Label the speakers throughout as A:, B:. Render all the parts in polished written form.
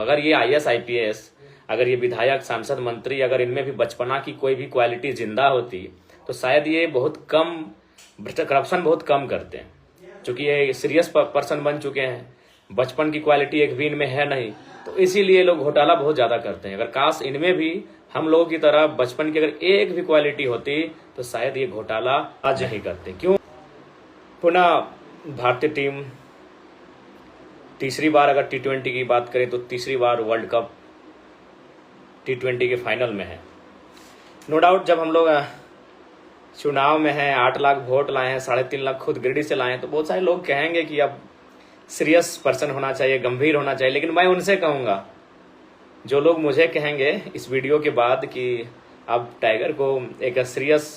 A: अगर ये IAS IPS, अगर ये विधायक, सांसद, मंत्री, अगर इनमें भी बचपना की कोई भी क्वालिटी जिंदा होती तो शायद ये बहुत कम करप्शन बहुत कम करते हैं। क्योंकि ये सीरियस पर्सन बन चुके हैं, बचपन की क्वालिटी एक भी इनमें है नहीं, तो इसीलिए लोग घोटाला बहुत ज्यादा करते हैं। अगर काश इनमें भी हम लोगों की तरह बचपन की अगर एक भी क्वालिटी होती तो शायद ये घोटाला आज नहीं करते। क्यों? पुनः भारतीय टीम तीसरी बार, अगर T20 की बात करें तो तीसरी बार वर्ल्ड कप T20 के फाइनल में है। नो डाउट जब हम लोग चुनाव में हैं, 8 लाख वोट लाए हैं, 3.5 लाख खुद गिरडी से लाए हैं, तो बहुत सारे लोग कहेंगे कि अब सीरियस पर्सन होना चाहिए, गंभीर होना चाहिए। लेकिन मैं उनसे कहूंगा, जो लोग मुझे कहेंगे इस वीडियो के बाद कि अब टाइगर को एक सीरियस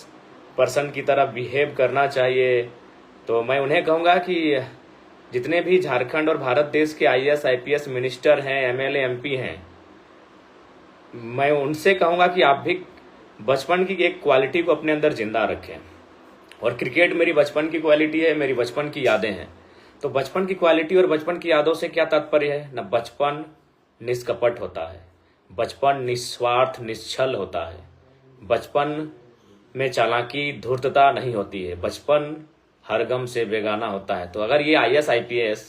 A: पर्सन की तरह बिहेव करना चाहिए, तो मैं उन्हें कहूंगा कि जितने भी झारखंड और भारत देश के IAS IPS मिनिस्टर हैं, MLA MP हैं, मैं उनसे कहूंगा कि आप भी बचपन की एक क्वालिटी को अपने अंदर जिंदा रखें। और क्रिकेट मेरी बचपन की क्वालिटी है, मेरी बचपन की यादें हैं। तो बचपन की क्वालिटी और बचपन की यादों से क्या तात्पर्य है? न बचपन निष्कपट होता है, बचपन निस्वार्थ निश्छल होता है, बचपन में चालाकी धूर्तता नहीं होती है, बचपन हर गम से बेगाना होता है। तो अगर ये IAS IPS,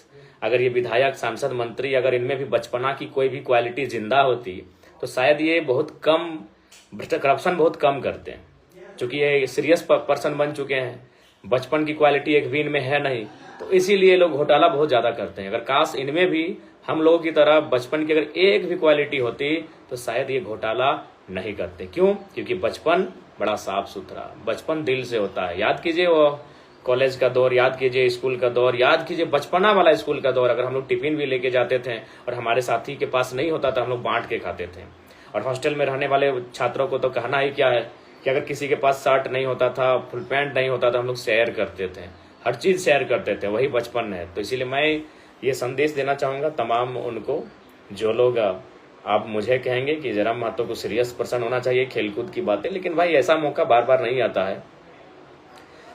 A: अगर ये विधायक, सांसद, मंत्री, अगर इनमें भी बचपना की कोई भी क्वालिटी जिंदा होती तो शायद ये बहुत कम करप्शन बहुत कम करते हैं। क्योंकि ये सीरियस पर्सन बन चुके हैं, बचपन की क्वालिटी एक भी इनमें है नहीं, तो इसीलिए लोग घोटाला बहुत ज्यादा करते हैं। अगर काश इनमें भी हम लोगों की तरह बचपन की अगर एक भी क्वालिटी होती तो शायद ये घोटाला नहीं करते। क्यों? क्योंकि बचपन बड़ा साफ सुथरा, बचपन दिल से होता है। याद कीजिए वो कॉलेज का दौर, याद कीजिए स्कूल का दौर, याद कीजिए बचपना वाला स्कूल का दौर। अगर हम लोग टिफिन भी लेके जाते थे और हमारे साथी के पास नहीं होता था, हम लोग बांट के खाते थे। और हॉस्टल में रहने वाले छात्रों को तो कहना ही क्या है कि अगर किसी के पास शर्ट नहीं होता था, फुल पैंट नहीं होता था, हम लोग शेयर करते थे, हर चीज शेयर करते थे। वही बचपन है। तो इसीलिए मैं ये संदेश देना चाहूंगा तमाम उनको जो लोग आप मुझे कहेंगे कि जरा महतो को सीरियस पर्सन होना चाहिए, खेलकूद की बातें, लेकिन भाई ऐसा मौका बार बार नहीं आता है।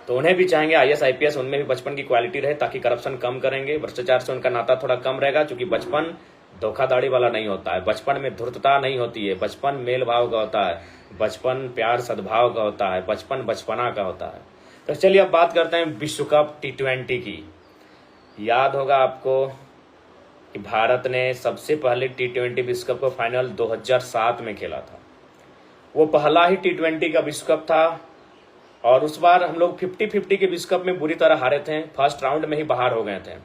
A: तो उन्हें भी चाहेंगे IAS IPS उनमें भी बचपन की क्वालिटी रहे, ताकि करप्शन कम करेंगे, भ्रष्टाचार से उनका नाता थोड़ा कम रहेगा। क्योंकि बचपन धोखाधड़ी वाला नहीं होता है, बचपन में धूर्तता नहीं होती है, बचपन मेल भाव का होता है, बचपन प्यार सद्भाव का होता है, बचपन बचपना का होता है। तो चलिए अब बात करते हैं विश्व कप T20 की। याद होगा आपको कि भारत ने सबसे पहले T20 विश्व कप का फाइनल 2007 में खेला था। वो पहला ही T20 का विश्व कप था और उस बार हम लोग 50-50 के विश्व कप में बुरी तरह हारे थे, फर्स्ट राउंड में ही बाहर हो गए थे।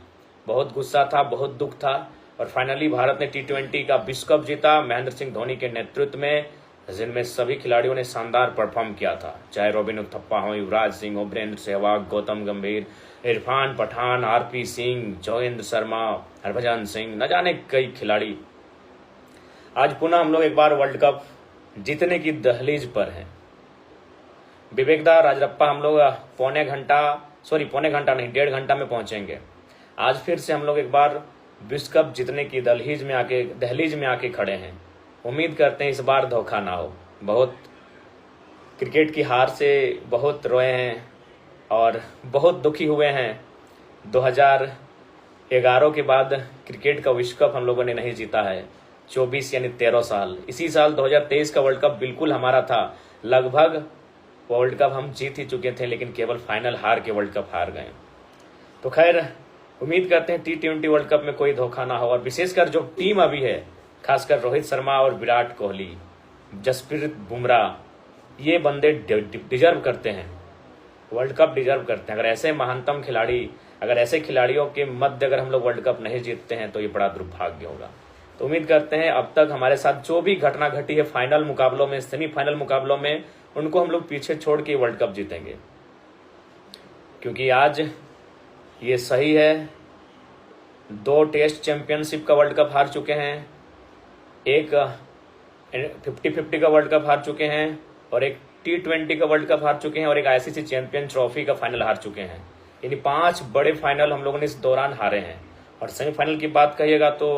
A: बहुत गुस्सा था, बहुत दुख था और फाइनली भारत ने T20 का विश्व कप जीता महेंद्र सिंह धोनी के नेतृत्व में, जिनमें सभी खिलाड़ियों ने शानदार परफॉर्म किया था। चाहे रॉबिन उथप्पा हो, युवराज सिंह, वीरेंद्र सहवाग, गौतम गंभीर, इरफान पठान, RP सिंह, जोगेंद्र शर्मा, हरभजन सिंह, न जाने कई खिलाड़ी। आज पुनः हम लोग एक बार वर्ल्ड कप जीतने की दहलीज पर हैं। विवेकदा राजरप्पा हम लोग पौने घंटा नहीं, 1.5 घंटा में पहुंचेंगे। आज फिर से हम लोग एक बार विश्व कप जीतने की दहलीज में आके खड़े हैं। उम्मीद करते हैं इस बार धोखा ना हो। बहुत क्रिकेट की हार से बहुत रोए हैं और बहुत दुखी हुए हैं। 2011 के बाद क्रिकेट का विश्व कप हम लोगों ने नहीं जीता है, 24 यानी 13 साल। इसी साल 2023 का वर्ल्ड कप बिल्कुल हमारा था। लगभग वर्ल्ड कप हम जीत ही चुके थे, लेकिन केवल फाइनल हार के वर्ल्ड कप हार गए। तो खैर उम्मीद करते हैं T20 वर्ल्ड कप में कोई धोखा ना हो। और विशेषकर जो टीम अभी है, खासकर रोहित शर्मा और विराट कोहली, जसप्रीत बुमराह, ये बंदे डिजर्व करते हैं, वर्ल्ड कप डिजर्व करते हैं। अगर ऐसे महानतम खिलाड़ी, अगर ऐसे खिलाड़ियों के मध्य अगर हम लोग वर्ल्ड कप नहीं जीतते हैं तो ये बड़ा दुर्भाग्य होगा। तो उम्मीद करते हैं अब तक हमारे साथ जो भी घटना घटी है फाइनल मुकाबलों में, सेमीफाइनल मुकाबलों में, उनको हम लोग पीछे छोड़ के वर्ल्ड कप जीतेंगे। क्योंकि आज ये सही है, 2 टेस्ट चैंपियनशिप का वर्ल्ड कप हार चुके हैं, एक 50-50 का वर्ल्ड कप हार चुके हैं और एक T20 का वर्ल्ड कप हार चुके हैं और एक ICC चैंपियन ट्रॉफी का फाइनल हार चुके हैं। यानी 5 बड़े फाइनल हम लोगों ने इस दौरान हारे हैं। और सेमीफाइनल की बात कहिएगा तो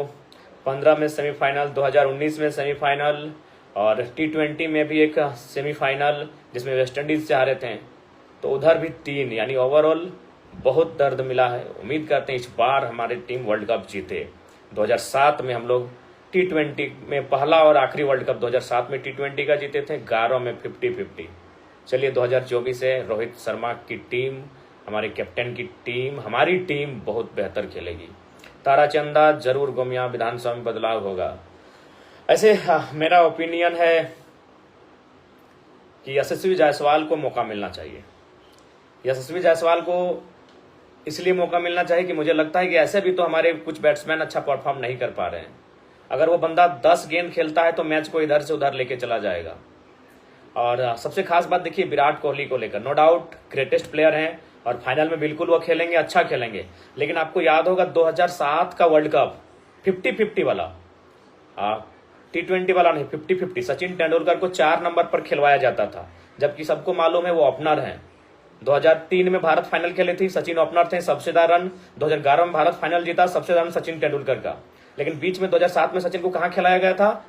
A: 15 में सेमीफाइनल, 2019 में सेमीफाइनल और T20 में भी एक सेमीफाइनल जिसमें वेस्ट इंडीज से हारे थे। तो उधर भी 3, यानी ओवरऑल बहुत दर्द मिला है। उम्मीद करते हैं इस बार हमारी टीम वर्ल्ड कप जीते। 2007 में हम लोग T20 में पहला और आखिरी वर्ल्ड कप 2007 में T20 का जीते थे, 11 में 50-50। चलिए 2024 से रोहित शर्मा की टीम, हमारे कैप्टन की टीम, हमारी टीम बहुत बेहतर खेलेगी। ताराचंदा जरूर गोमिया विधानसभा में बदलाव होगा। ऐसे मेरा ओपिनियन है कि यशस्वी जायसवाल को मौका मिलना चाहिए। यशस्वी जायसवाल को इसलिए मौका मिलना चाहिए कि मुझे लगता है कि ऐसे भी तो हमारे कुछ बैट्समैन अच्छा परफॉर्म नहीं कर पा रहे हैं। अगर वो बंदा 10 गेंद खेलता है तो मैच को इधर से उधर लेके चला जाएगा। और सबसे खास बात देखिए विराट कोहली को लेकर, नो डाउट ग्रेटेस्ट प्लेयर हैं और फाइनल में बिल्कुल वो खेलेंगे, अच्छा खेलेंगे। लेकिन आपको याद होगा 2007 का वर्ल्ड कप 50-50 वाला, T20 वाला नहीं, 50-50 सचिन तेंदुलकर को 4 नंबर पर खिलवाया जाता था, जबकि सबको मालूम है वो ओपनर हैं। 2003 में भारत फाइनल खेले थी, सचिन ओपनर थे, सबसे ज्यादा रन। 2011 में भारत फाइनल जीता, सबसे ज्यादा रन सचिन तेंदुलकर का। लेकिन बीच में 2007 में सचिन को कहां खिलाया गया था?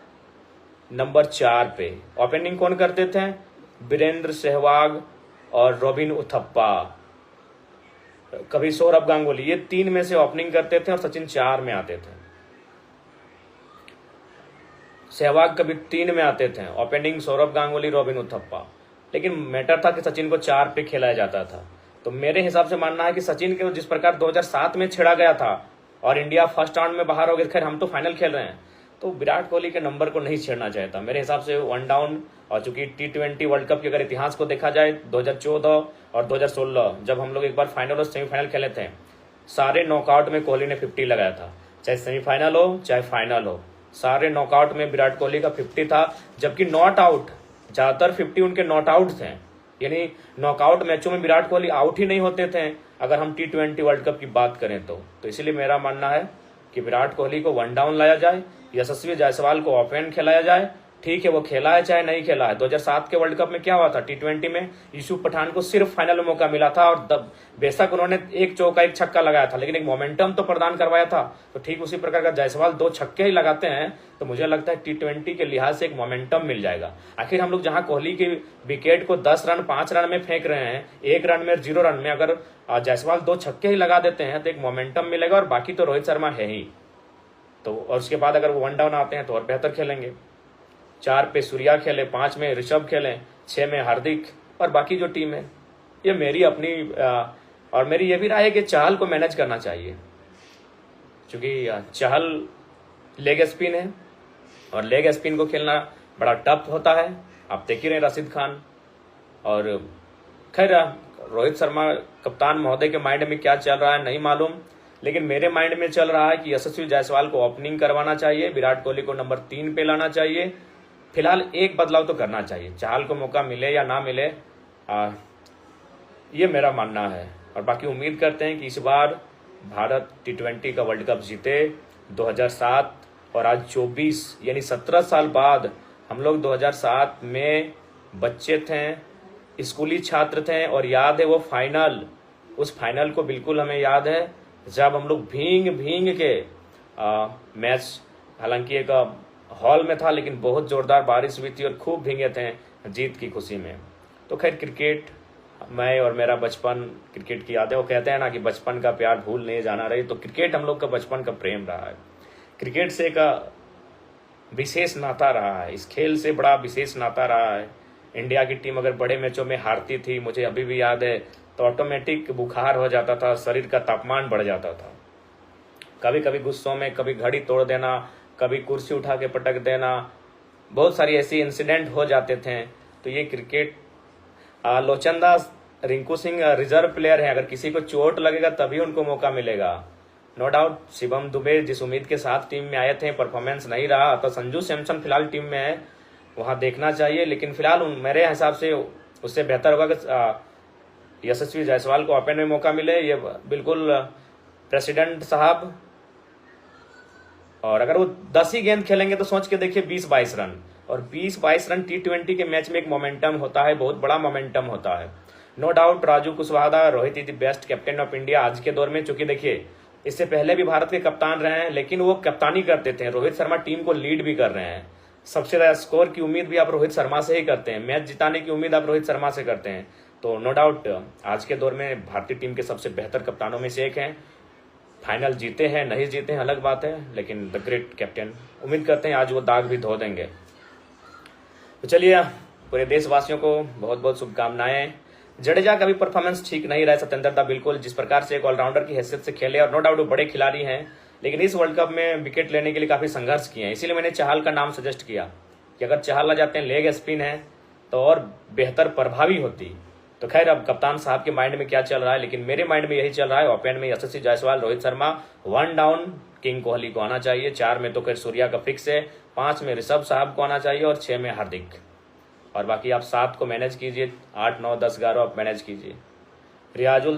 A: नंबर 4 पे। ओपनिंग कौन करते थे? वीरेंद्र सहवाग और रॉबिन उथप्पा, कभी सौरभ गांगुली, ये 3 में से ओपनिंग करते थे और सचिन 4 में आते थे। सहवाग कभी 3 में आते थे, ओपनिंग सौरभ गांगुली, रॉबिन उथप्पा। लेकिन मैटर था कि सचिन को 4 पे खिलाया जाता था। तो मेरे हिसाब से मानना है कि सचिन को जिस प्रकार 2007 में छेड़ा गया था और इंडिया फर्स्ट राउंड में बाहर हो गया, खैर हम तो फाइनल खेल रहे हैं, तो विराट कोहली के नंबर को नहीं छेड़ना चाहता मेरे हिसाब से। 1 डाउन। और चूंकि T20 वर्ल्ड कप के अगर इतिहास को देखा जाए 2014 और 2016 जब हम लोग एक बार फाइनल और सेमीफाइनल खेले थे, सारे नॉकआउट में कोहली ने 50 लगाया था, चाहे सेमीफाइनल हो चाहे फाइनल हो, सारे नॉकआउट में विराट कोहली का 50 था। जबकि नॉट आउट ज्यादातर 50 उनके नॉट आउट थे, यानी नॉकआउट मैचों में विराट कोहली आउट ही नहीं होते थे अगर हम T20 वर्ल्ड कप की बात करें तो इसलिए मेरा मानना है कि विराट कोहली को 1 डाउन लाया जाए, यशस्वी जायसवाल को ओपन खिलाया जाए। ठीक है, वो खेला है चाहे नहीं खेला है। 2007 के वर्ल्ड कप में क्या हुआ था? T20 में यूसुफ पठान को सिर्फ फाइनल में मौका मिला था और बेशक उन्होंने 1 चौका 1 छक्का लगाया था, लेकिन एक मोमेंटम तो प्रदान करवाया था। तो ठीक उसी प्रकार का जायसवाल 2 छक्के ही लगाते हैं तो मुझे लगता है T20 के लिहाज से एक मोमेंटम मिल जाएगा। आखिर हम लोग जहां कोहली की विकेट को 10 रन 5 रन में फेंक रहे हैं, 1 रन में 0 रन में अगर जायसवाल 2 छक्के ही लगा देते हैं तो एक मोमेंटम मिलेगा। और बाकी तो रोहित शर्मा है ही, तो और उसके बाद अगर वो 1 डाउन आते हैं तो और बेहतर खेलेंगे। 4 पे सूर्या खेले, 5 में ऋषभ खेले, 6 में हार्दिक और बाकी जो टीम है। ये मेरी अपनी और मेरी ये भी राय है कि चहल को मैनेज करना चाहिए, क्योंकि चहल लेग स्पिन है और लेग स्पिन को खेलना बड़ा टफ होता है। आप देख ही रहे राशिद खान। और खैर रोहित शर्मा कप्तान महोदय के माइंड में क्या चल रहा है नहीं मालूम, लेकिन मेरे माइंड में चल रहा है कि यशस्वी जायसवाल को ओपनिंग करवाना चाहिए, विराट कोहली को नंबर 3 पे लाना चाहिए। फिलहाल एक बदलाव तो करना चाहिए, चहल को मौका मिले या ना मिले, ये मेरा मानना है। और बाकी उम्मीद करते हैं कि इस बार भारत T20 का वर्ल्ड कप जीते। 2007 और आज 24 यानी 17 साल बाद हम लोग 2007 में बच्चे थे, स्कूली छात्र थे और याद है वो फाइनल, उस फाइनल को बिल्कुल हमें याद है जब हम लोग भींग भींग के मैच, हालांकि एक हॉल में था लेकिन बहुत जोरदार बारिश हुई थी और खूब भींगे थे जीत की खुशी में। तो खैर क्रिकेट, मैं और मेरा बचपन क्रिकेट की यादें, वो कहते हैं ना कि बचपन का प्यार भूल नहीं जाना रही, तो क्रिकेट हम लोग का बचपन का प्रेम रहा है। क्रिकेट से एक विशेष नाता रहा है, इस खेल से बड़ा विशेष नाता रहा है। इंडिया की टीम अगर बड़े मैचों में हारती थी, मुझे अभी भी याद है, तो ऑटोमेटिक बुखार हो जाता था, शरीर का तापमान बढ़ जाता था। कभी कभी गुस्सों में कभी घड़ी तोड़ देना, कभी कुर्सी उठा के पटक देना, बहुत सारी ऐसी इंसिडेंट हो जाते थे। तो ये क्रिकेट, लोचंदा रिंकू सिंह रिजर्व प्लेयर हैं, अगर किसी को चोट लगेगा तभी उनको मौका मिलेगा। नो डाउट शिवम दुबे जिस उम्मीद के साथ टीम में आए थे परफॉर्मेंस नहीं रहा, तो संजू सैमसन फिलहाल टीम में है, वहां देखना चाहिए। लेकिन फिलहाल मेरे हिसाब से उससे बेहतर होगा कि यशस्वी जायसवाल को ओपन में मौका मिले, ये बिल्कुल प्रेसिडेंट साहब। और अगर वो 10 ही गेंद खेलेंगे तो सोच के देखिए 20-22 रन, और 20-22 रन T20 के मैच में एक मोमेंटम होता है, बहुत बड़ा मोमेंटम होता है। No doubt Raju Kushwaha, Rohit is the best captain of India आज के दौर में। चूंकि देखिए इससे पहले भी भारत के कप्तान रहे हैं, लेकिन वो कप्तानी करते थे, रोहित शर्मा टीम को लीड भी कर रहे हैं। सबसे ज्यादा स्कोर की उम्मीद भी आप रोहित शर्मा से ही करते हैं, मैच जिताने की उम्मीद आप रोहित शर्मा से करते हैं। तो नो डाउट आज के दौर में भारतीय टीम के सबसे बेहतर कप्तानों में से एक हैं। फाइनल जीते हैं नहीं जीते हैं अलग बात है, लेकिन द ग्रेट कैप्टन, उम्मीद करते हैं आज वो दाग भी धो देंगे। तो चलिए, पूरे देशवासियों को बहुत बहुत शुभकामनाएं। जडेजा का भी परफॉर्मेंस ठीक नहीं रहा, सत्येंद्र दा बिल्कुल जिस प्रकार से एक ऑलराउंडर की हैसियत से खेले, और नो डाउट वो बड़े खिलाड़ी हैं, लेकिन इस वर्ल्ड कप में विकेट लेने के लिए काफी संघर्ष किए हैं। इसीलिए मैंने चहल का नाम सजेस्ट किया कि अगर चहल आ जाते हैं, लेग स्पिन है तो और बेहतर प्रभावी होती। तो खैर, अब कप्तान साहब के माइंड में क्या चल रहा है, लेकिन मेरे माइंड में यही चल रहा है। ओपन में यशस्वी जायसवाल, रोहित शर्मा, 1 डाउन किंग कोहली को आना चाहिए, 4 में तो खैर सूर्या का फिक्स है, 5 में ऋषभ साहब को आना चाहिए और 6 में हार्दिक, और बाकी आप 7 को मैनेज कीजिए, 8, 9, 10, 11 आप मैनेज कीजिए। रियाजुल